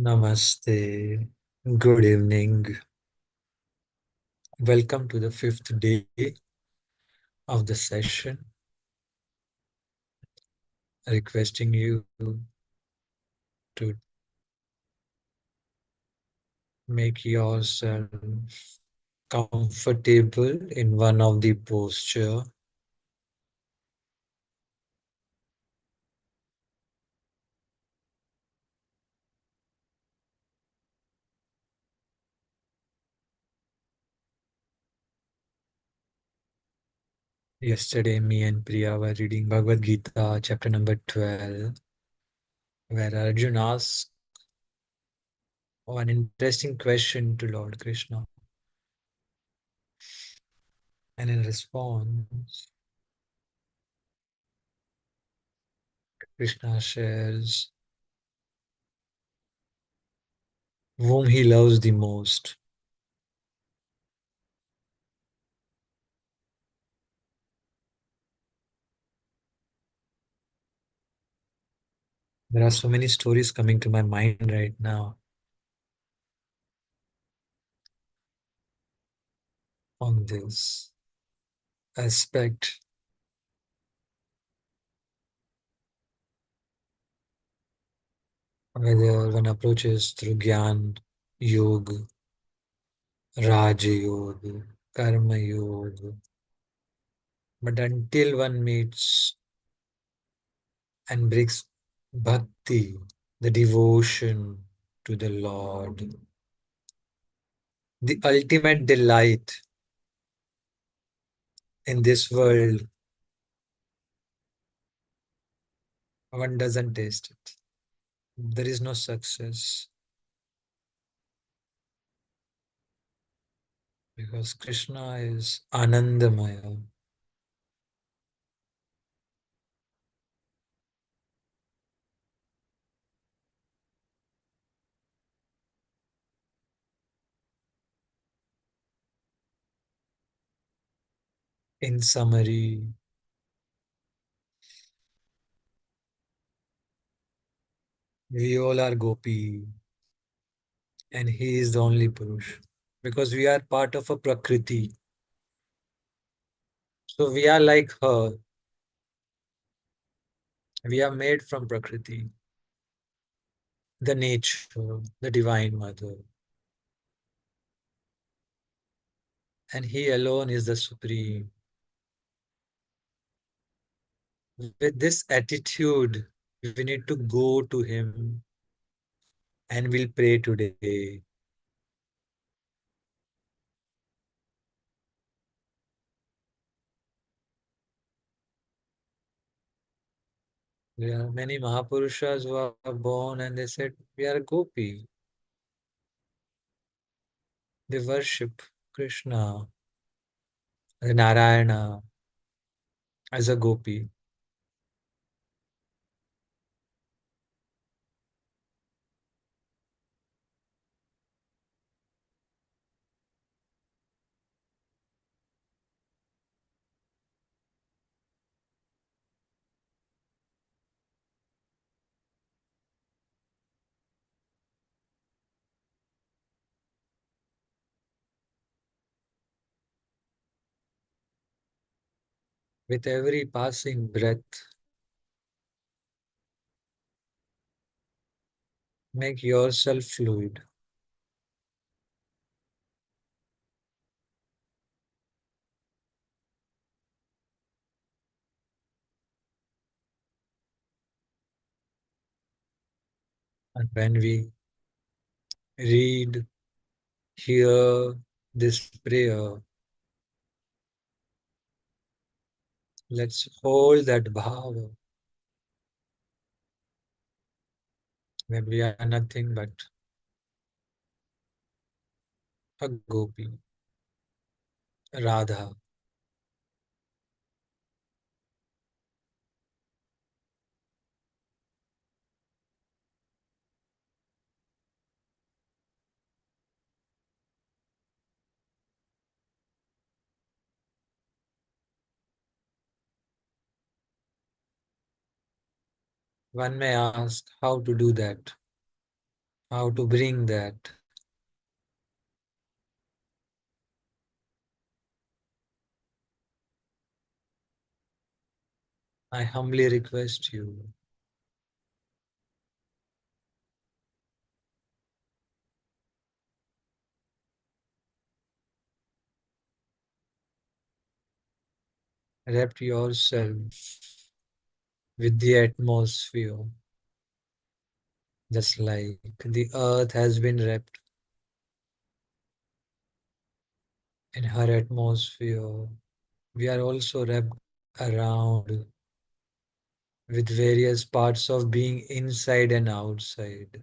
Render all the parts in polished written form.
Namaste. Good evening. Welcome to the fifth day of the session. Requesting you to make yourself comfortable in one of the posture. Yesterday, me and Priya were reading Bhagavad Gita, chapter number 12, where Arjun asked one interesting question to Lord Krishna. And in response, Krishna shares whom he loves the most. There are so many stories coming to my mind right now on this aspect, whether one approaches through Gyan, Yoga, Raja Yoga, Karma Yoga. But until one meets and brings bhakti, the devotion to the Lord, the ultimate delight in this world, one doesn't taste it. There is no success because Krishna is Anandamaya. In summary, we all are Gopi and he is the only Purush because we are part of a Prakriti. So we are like her. We are made from Prakriti, the nature, the Divine Mother. And he alone is the Supreme. With this attitude, we need to go to him and we'll pray today. There are many Mahapurushas who are born and they said, we are Gopi. They worship Krishna, Narayana as a Gopi. With every passing breath, make yourself fluid. And when we read, hear this prayer, let's hold that bhava that we are nothing but a gopi, Radha. One may ask how to do that. how to bring that. I humbly request you, wrap yourself with the atmosphere, just like the earth has been wrapped in her atmosphere. We are also wrapped around with various parts of being inside and outside.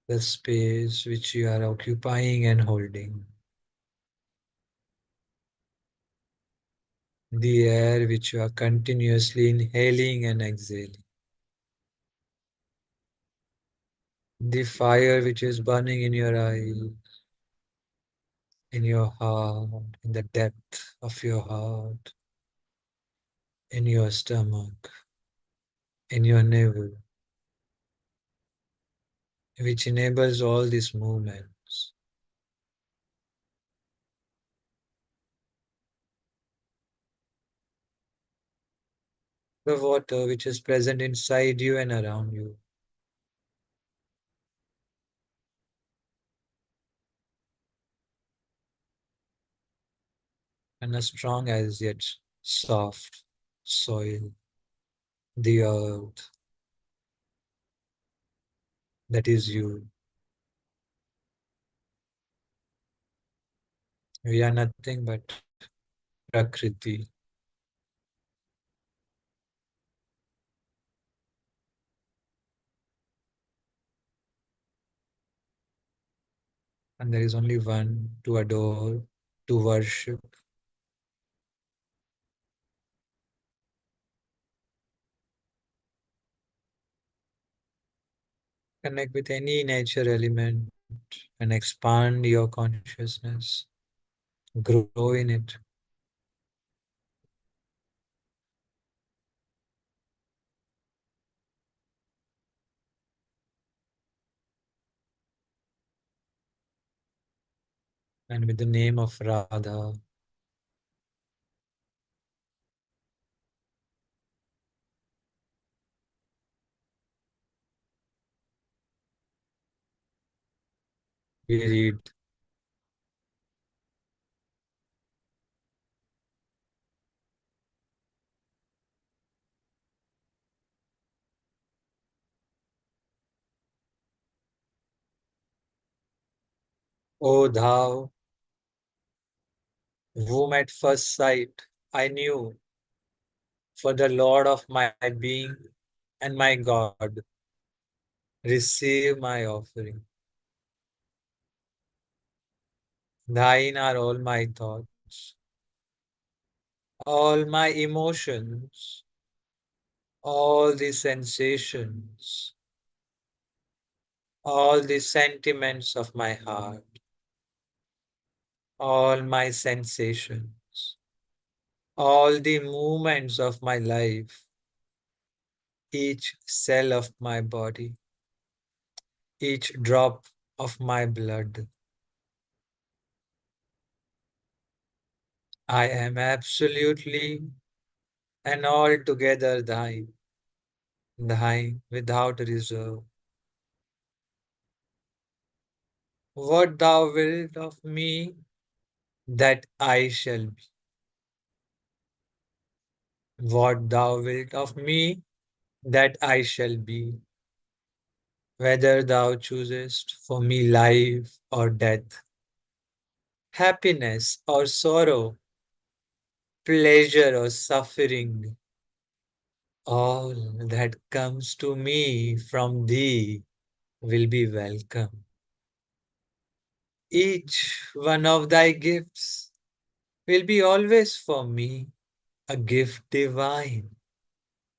The space which you are occupying and holding, the air which you are continuously inhaling and exhaling, the fire which is burning in your eyes, in your heart, in the depth of your heart, in your stomach, in your navel, which enables all these movements. The water which is present inside you and around you, and a strong as yet soft soil, the earth that is you. We are nothing but Prakriti, and there is only one to adore, to worship. Connect with any nature element and expand your consciousness. Grow in it. And with the name of Radha, we read, O thou whom at first sight I knew for the Lord of my being and my God, receive my offering. Thine are all my thoughts, all my emotions, all the sensations, all the sentiments of my heart, all my sensations, all the movements of my life, each cell of my body, each drop of my blood. I am absolutely and altogether thine, thine without reserve. What thou wilt of me, that I shall be. What thou wilt of me, that I shall be. Whether thou choosest for me life or death, happiness or sorrow, pleasure or suffering, all that comes to me from thee will be welcome. Each one of thy gifts will be always for me a gift divine,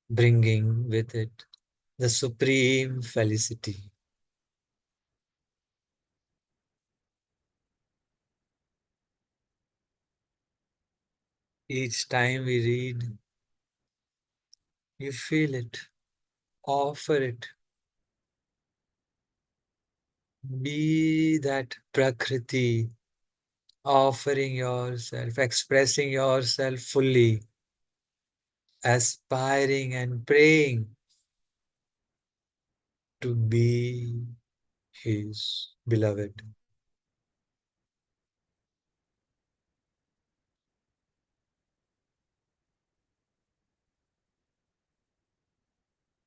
bringing with it the supreme felicity. Each time we read, you feel it, offer it. Be that Prakriti, offering yourself, expressing yourself fully, aspiring and praying to be His beloved.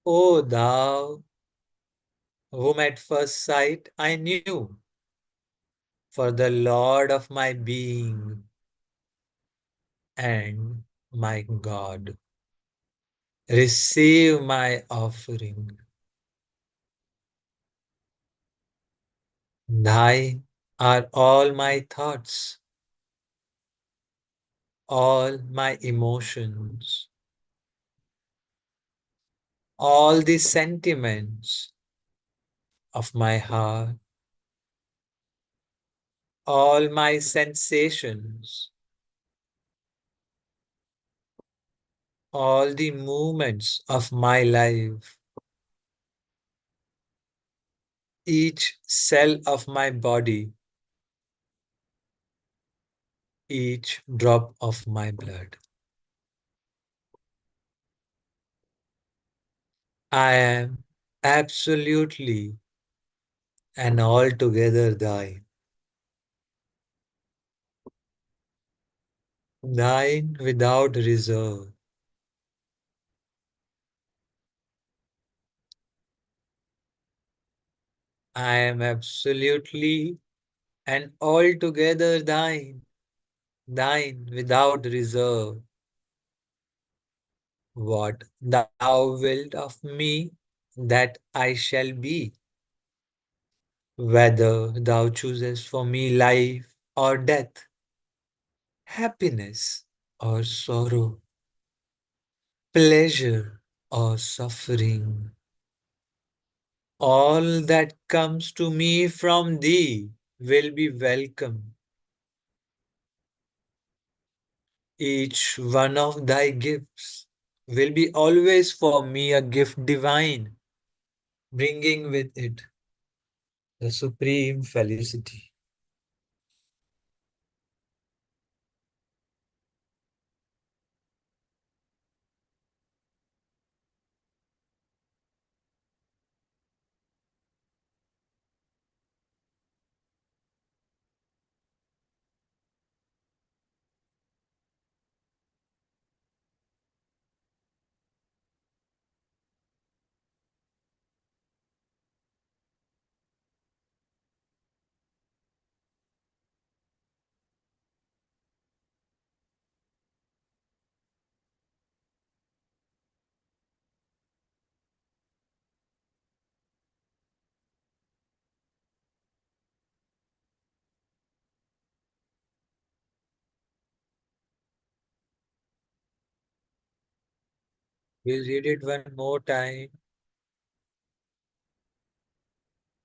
O thou whom at first sight I knew for the Lord of my being and my God, receive my offering. Thine are all my thoughts, all my emotions, all the sentiments of my heart, all my sensations, all the movements of my life, each cell of my body, each drop of my blood. I am absolutely and altogether thine, thine without reserve. I am absolutely and altogether thine, thine without reserve. What thou wilt of me, that I shall be. Whether thou choosest for me life or death, happiness or sorrow, pleasure or suffering, all that comes to me from thee will be welcome. Each one of thy gifts will be always for me a gift divine, bringing with it the supreme felicity. We'll read it one more time.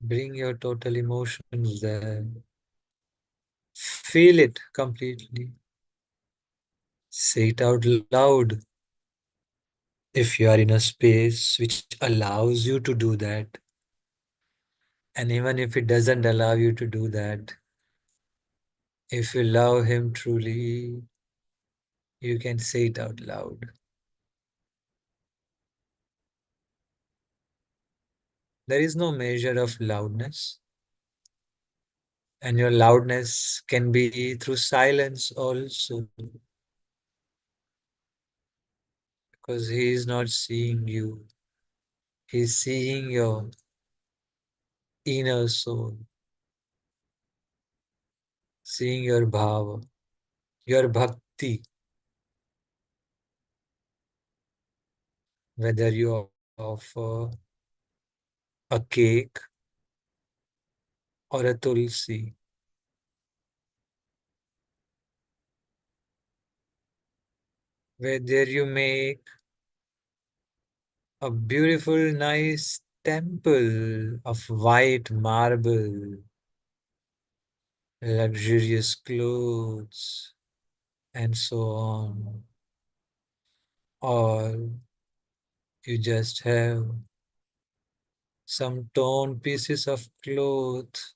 Bring your total emotions there. Feel it completely. Say it out loud if you are in a space which allows you to do that. And even if it doesn't allow you to do that, if you love Him truly, you can say it out loud. There is no measure of loudness, and your loudness can be through silence also, because He is not seeing you, He's seeing your inner soul, seeing your bhava, your bhakti, whether you offer a cake or a tulsi, whether you make a beautiful, nice temple of white marble, luxurious clothes, and so on. Or you just have some torn pieces of cloth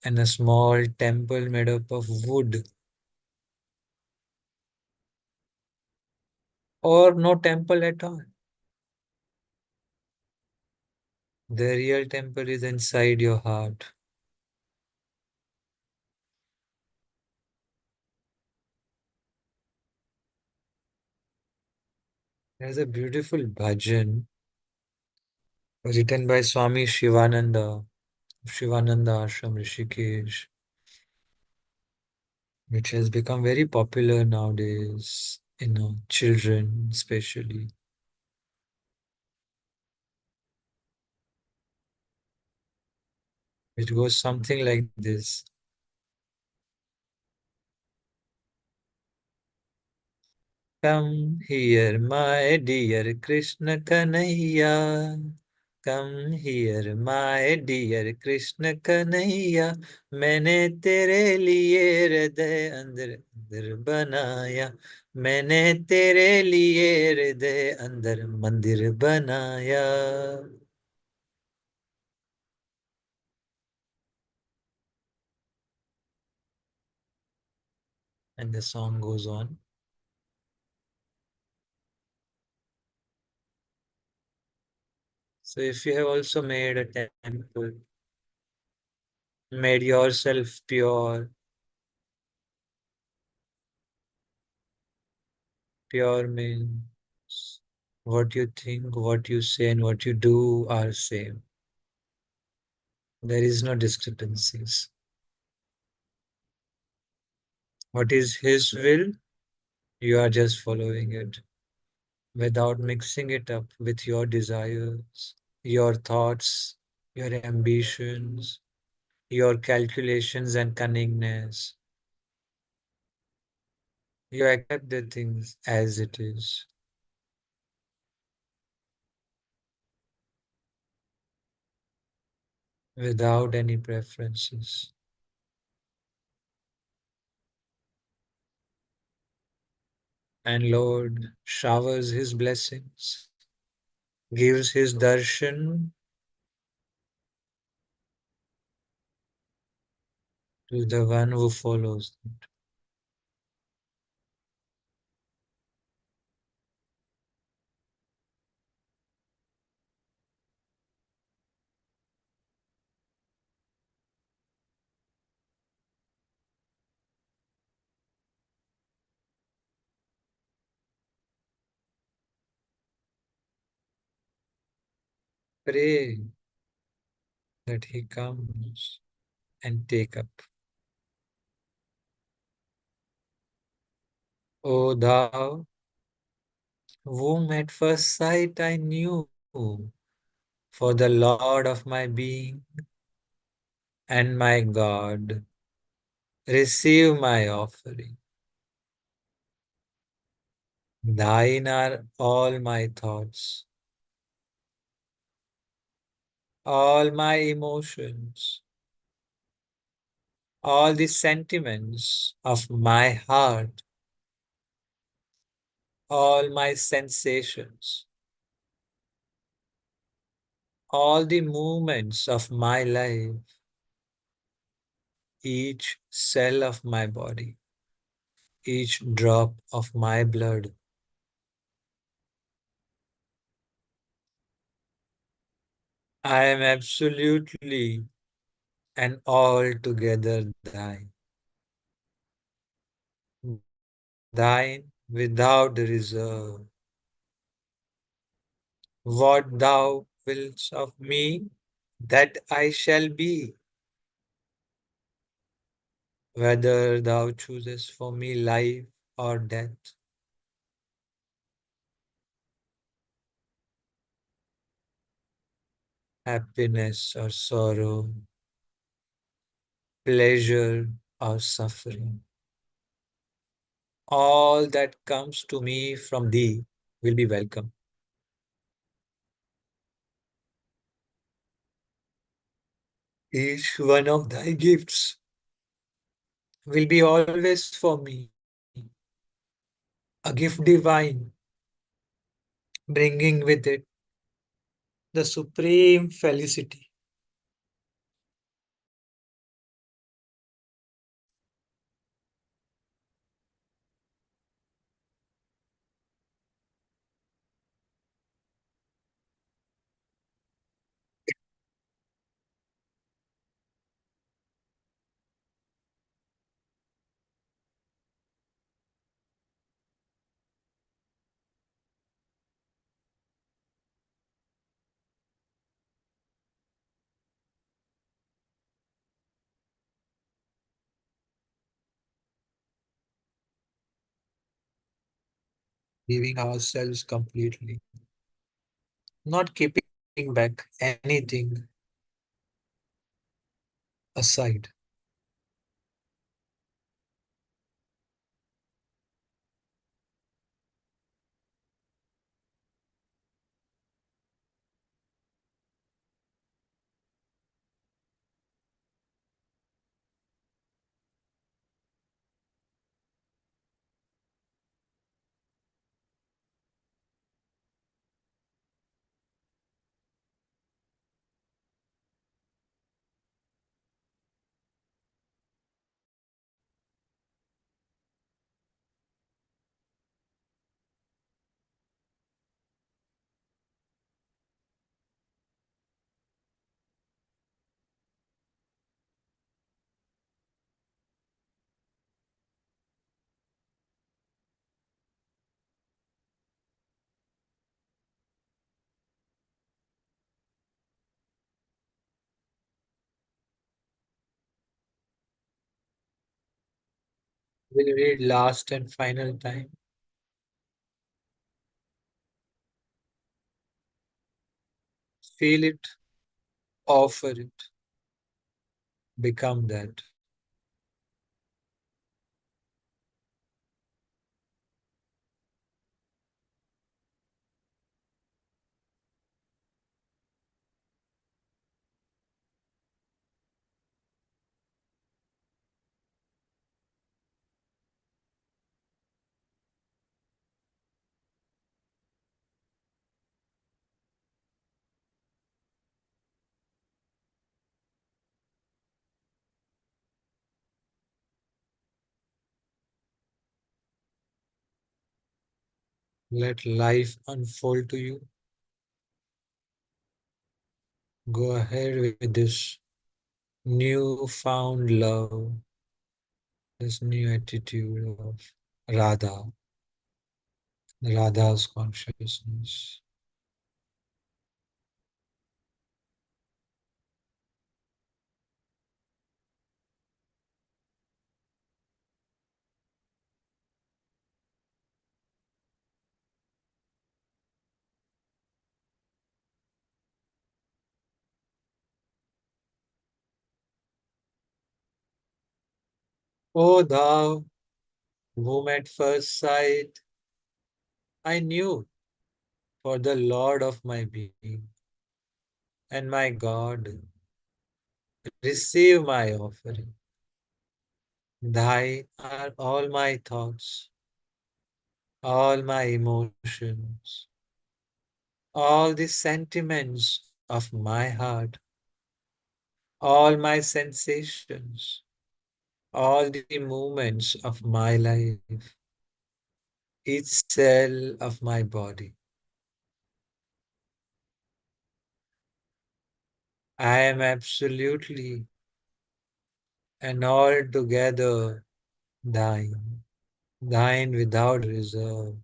and a small temple made up of wood, or no temple at all. The real temple is inside your heart. There's a beautiful bhajan written by Swami Shivananda Ashram Rishikesh, which has become very popular nowadays, children especially. It goes something like this. Come here, my dear Krishna Kanhaiya. Come here, my dear Krishna Kanhaiya. मैंने तेरे लिए हृदय अंदर अंदर बनाया. मैंने तेरे लिए हृदय अंदर मंदिर बनाया. And the song goes on. So if you have also made a temple, made yourself pure, pure means what you think, what you say, and what you do are same. There is no discrepancies. What is His will, you are just following it without mixing it up with your desires, your thoughts, your ambitions, your calculations and cunningness. You accept the things as it is without any preferences. And Lord showers His blessings, gives His darshan to the one who follows it. Pray that He comes and take up. O thou whom at first sight I knew for the Lord of my being and my God, receive my offering. Thine are all my thoughts, all my emotions, all the sentiments of my heart, all my sensations, all the movements of my life, each cell of my body, each drop of my blood. I am absolutely and altogether thine, thine without reserve. What thou wilt of me, that I shall be, whether thou choosest for me life or death, happiness or sorrow, pleasure or suffering. All that comes to me from thee will be welcome. Each one of thy gifts will be always for me. a gift divine, bringing with it the supreme felicity. Giving ourselves completely, not keeping back anything aside. We'll read last and final time. Feel it, offer it, become that. Let life unfold to you. Go ahead with this newfound love, this new attitude of Radha, Radha's consciousness. O thou whom at first sight I knew for the Lord of my being and my God, receive my offering. Thine are all my thoughts, all my emotions, all the sentiments of my heart, all my sensations, all the movements of my life, each cell of my body. I am absolutely and altogether thine, thine without reserve.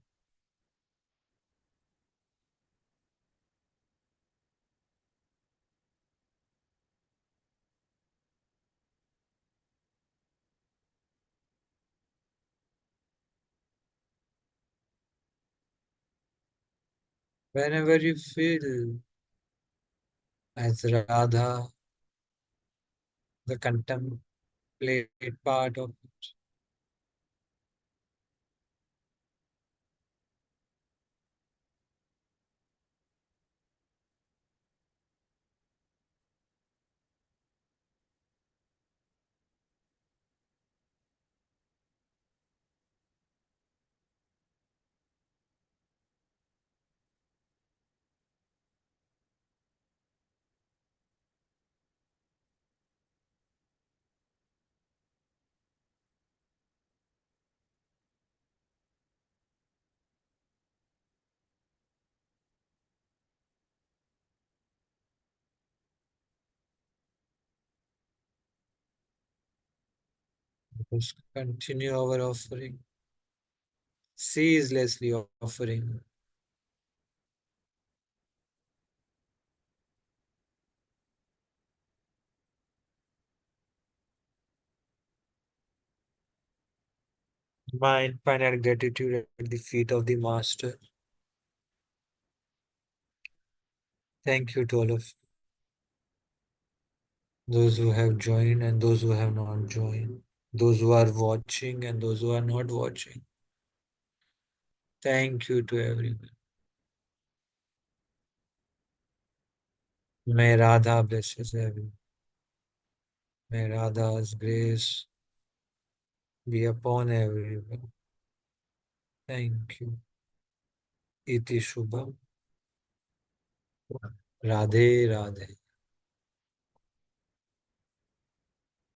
Whenever you feel as Radha, the contemplate part of it, Let's continue our offering. Ceaselessly offering. My infinite gratitude at the feet of the Master. Thank you to all of those who have joined and those who have not joined, those who are watching and those who are not watching. Thank you to everyone. May Radha blesses everyone. May Radha's grace be upon everyone. Thank you. Iti Shubham. Radhe Radhe.